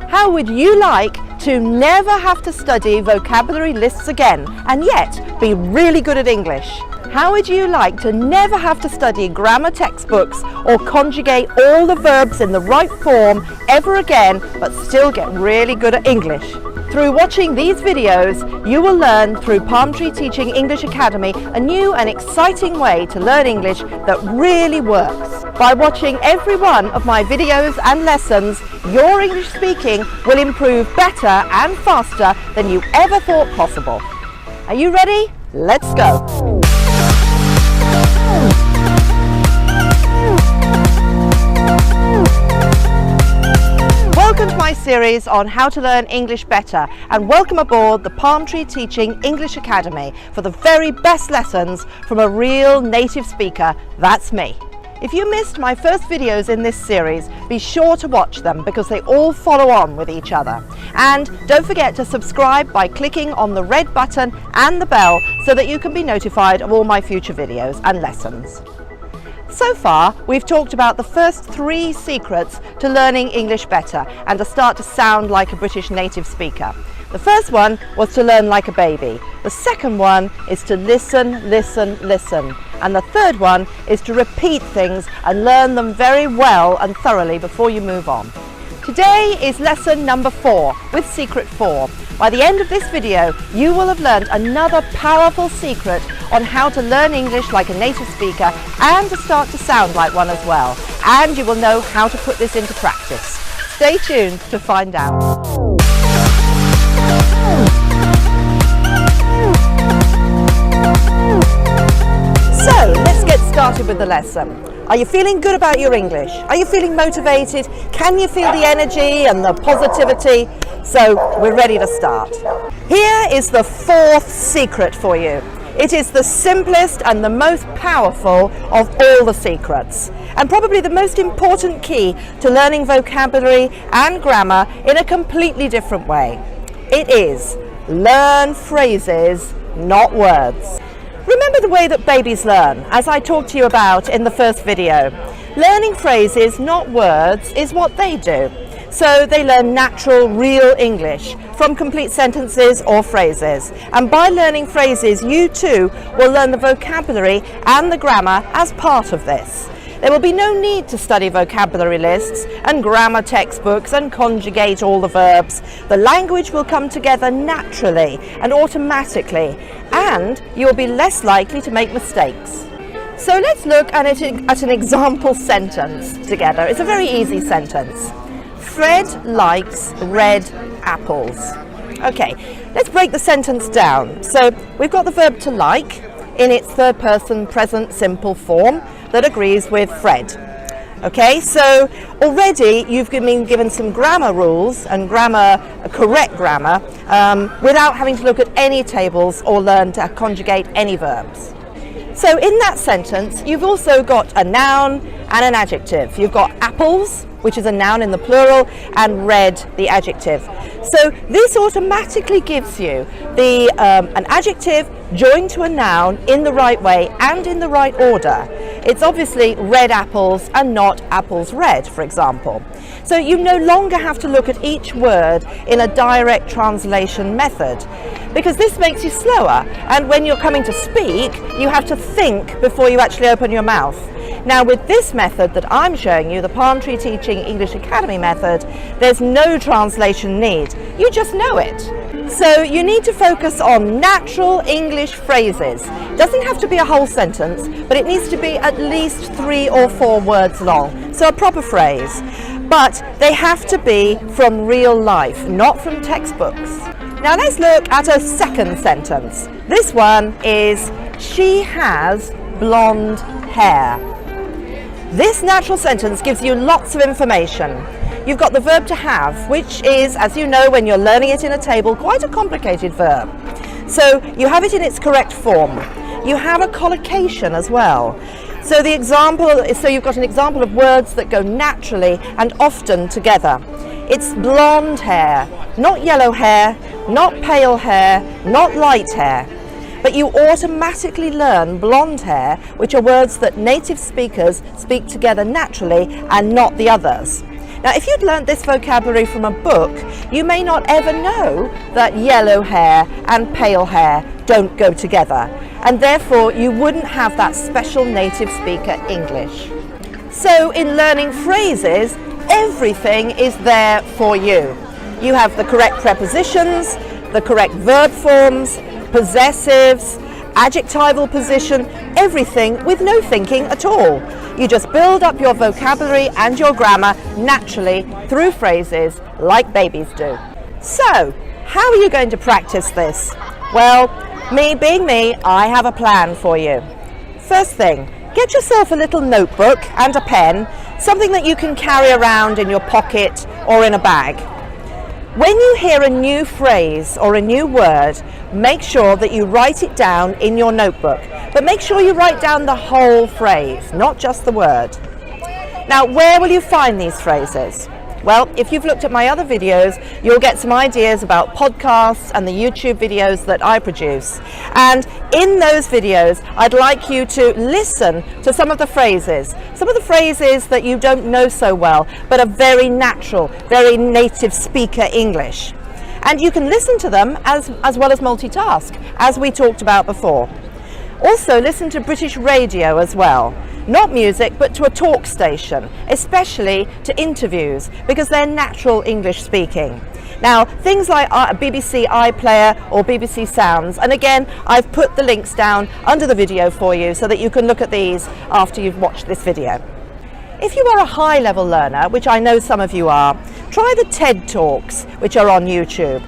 How would you like to never have to study vocabulary lists again and yet be really good at English? How would you like to never have to study grammar textbooks or conjugate all the verbs in the right form ever again but still get really good at English? Through watching these videos, you will learn through Palm Tree Teaching English Academy a new and exciting way to learn English that really works. By watching every one of my videos and lessons, your English speaking will improve better and faster than you ever thought possible. Are you ready? Let's go! Welcome to my series on how to learn English better, and welcome aboard the Palm Tree Teaching English Academy for the very best lessons from a real native speaker. That's me. If you missed my first videos in this series, be sure to watch them because they all follow on with each other. And don't forget to subscribe by clicking on the red button and the bell so that you can be notified of all my future videos and lessons. So far, we've talked about the first 3 secrets to learning English better and to start to sound like a British native speaker. The first one was to learn like a baby. The second one is to listen, listen, listen. And the third one is to repeat things and learn them very well and thoroughly before you move on. Today is lesson number 4 with secret 4. By the end of this video, you will have learned another powerful secret on how to learn English like a native speaker and to start to sound like one as well. And you will know how to put this into practice. Stay tuned to find out. So, let's get started with the lesson. Are you feeling good about your English? Are you feeling motivated? Can you feel the energy and the positivity? So, we're ready to start. Here is the 4th secret for you. It is the simplest and the most powerful of all the secrets, and probably the most important key to learning vocabulary and grammar in a completely different way. It is learn phrases, not words. Remember the way that babies learn, as I talked to you about in the first video. Learning phrases, not words, is what they do. So they learn natural, real English from complete sentences or phrases. And by learning phrases, you too will learn the vocabulary and the grammar as part of this. There will be no need to study vocabulary lists and grammar textbooks and conjugate all the verbs. The language will come together naturally and automatically, and you'll be less likely to make mistakes. So let's look at an example sentence together. It's a very easy sentence. Fred likes red apples. Okay, let's break the sentence down. So we've got the verb to like in its third person present simple form that agrees with Fred. Okay, so already you've been given some grammar rules and correct grammar without having to look at any tables or learn to conjugate any verbs. So in that sentence, you've also got a noun and an adjective. You've got apples, which is a noun in the plural, and red, the adjective. So this automatically gives you an adjective joined to a noun in the right way and in the right order. It's obviously red apples and not apples red, for example. So you no longer have to look at each word in a direct translation method, because this makes you slower, and when you're coming to speak, you have to think before you actually open your mouth. Now with this method that I'm showing you, the Palm Tree Teaching English Academy method, there's no translation need. You just know it. So you need to focus on natural English phrases. It doesn't have to be a whole sentence, but it needs to be at least 3 or 4 words long. So a proper phrase. But they have to be from real life, not from textbooks. Now let's look at a second sentence. This one is, she has blonde hair. This natural sentence gives you lots of information. You've got the verb to have, which is, as you know when you're learning it in a table, quite a complicated verb. So you have it in its correct form. You have a collocation as well. So you've got an example of words that go naturally and often together. It's blonde hair, not yellow hair, not pale hair, not light hair. But you automatically learn blonde hair, which are words that native speakers speak together naturally and not the others. Now, if you'd learnt this vocabulary from a book, you may not ever know that yellow hair and pale hair don't go together, and therefore you wouldn't have that special native speaker English. So in learning phrases, everything is there for you. You have the correct prepositions, the correct verb forms, possessives, adjectival position, everything with no thinking at all. You just build up your vocabulary and your grammar naturally through phrases like babies do. So, how are you going to practice this? Well, me being me, I have a plan for you. First thing, get yourself a little notebook and a pen, something that you can carry around in your pocket or in a bag. When you hear a new phrase or a new word, make sure that you write it down in your notebook. But make sure you write down the whole phrase, not just the word. Now, where will you find these phrases? Well, if you've looked at my other videos, you'll get some ideas about podcasts and the YouTube videos that I produce. And in those videos, I'd like you to listen to some of the phrases that you don't know so well, but are very natural, very native speaker English. And you can listen to them as well as multitask, as we talked about before. Also, listen to British radio as well. Not music, but to a talk station, especially to interviews, because they're natural English speaking. Now, things like BBC iPlayer or BBC Sounds, and again, I've put the links down under the video for you so that you can look at these after you've watched this video. If you are a high-level learner, which I know some of you are, try the TED Talks, which are on YouTube.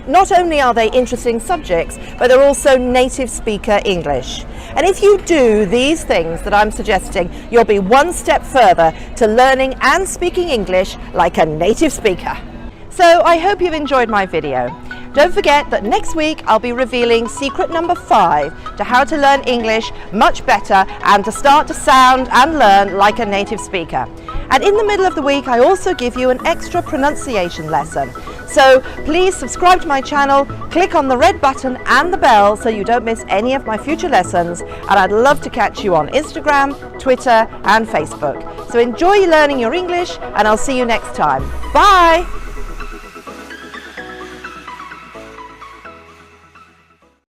Not only are they interesting subjects, but they're also native speaker English. And if you do these things that I'm suggesting, you'll be one step further to learning and speaking English like a native speaker. So I hope you've enjoyed my video. Don't forget that next week I'll be revealing secret number 5 to how to learn English much better and to start to sound and learn like a native speaker. And in the middle of the week I also give you an extra pronunciation lesson. So please subscribe to my channel, click on the red button and the bell so you don't miss any of my future lessons, and I'd love to catch you on Instagram, Twitter and Facebook. So enjoy learning your English and I'll see you next time. Bye!